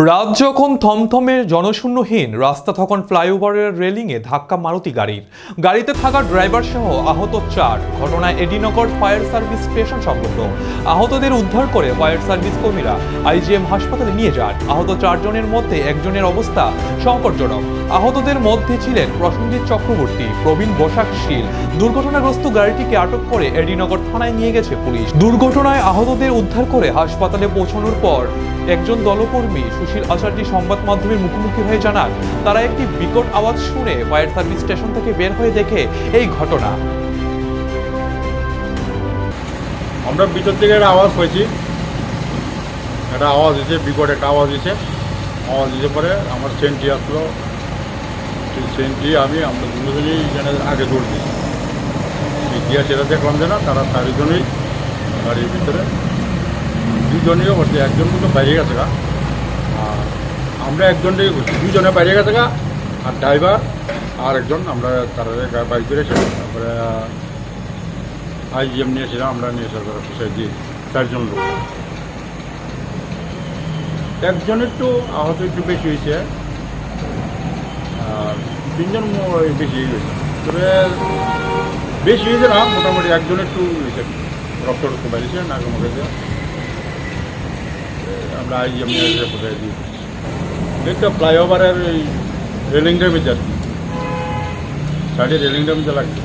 রাত যখন থমথমে জনশূন্যহীন রাস্তা, তখন ফ্লাইওভারের রেলিংয়ে ধাক্কা মারুতি গাড়িতে থাকা ড্রাইভার সহ আহত 4। ঘটনায় এডিনগর ফায়ার সার্ভিস স্টেশন সংলগ্ন। আহতদের উদ্ধার করে ফায়ার সার্ভিস কর্মীরা আইজিএম হাসপাতালে নিয়ে যান। আহত 4 জনের মধ্যে একজনের অবস্থা সংকটজনক। আহতদের মধ্যে ছিলেন প্রসেনজিৎ চক্রবর্তী, প্রবীণ বসাকশীল। দুর্ঘটনাগ্রস্ত গাড়িটিকে আটক করে এডিনগর থানায় নিয়ে গেছে পুলিশ। দুর্ঘটনায় আহতদের উদ্ধার করে হাসপাতালে পৌঁছানোর পর একজন দলকর্মী সুশীল আচার্য সংবাদ মাধ্যমের মুখোমুখি হয়ে জানান, তারা একটি বিকট আওয়াজ শুনে ফায়ার সার্ভিস স্টেশন থেকে বের হয়ে দেখে এই ঘটনা। আমরা ভিতর থেকে একটা আওয়াজ পাইছি, একটা আওয়াজ দিয়েছে, বিকট একটা আওয়াজ দিয়েছে পরে আমার সেন্ট্রি আসলো। সেই সেন্ট্রি আমরা দুজনেই এখানে আগে দৌড় দিই গিয়া, সেটা দেখলাম যে না, তারা 4 জনেই গাড়ির ভিতরে, 2 জনেও বসে, একজন কিন্তু বাইরে গেছে গা, আর আমরা একজনটাই করছি, 2 জনে বাইরে গেছে গা, আর ড্রাইভার আর একজন আমরা তারা বাইক করেছি। তারপরে আইজিএম নিয়েছিলাম, আমরা নিয়ে সরকার অফিসে দিয়ে 4 জন লোক। একজন একটু আহত একটু বেশি হয়েছে, আর 3 জন বেশি হয়ে গেছে। তবে বেশি হয়েছে না, মোটামুটি একজন একটু হয়েছে, রক্ত বাইরেছে নাকের মুখে দিয়ে। আমরা আইজিএম নিয়ে এসে কোথায় দিয়ে একটা ফ্লাইওভারের এই রেলিং ড্যামেজ আর কি, সাইডে রেলিং ড্যামেজ লাগছে।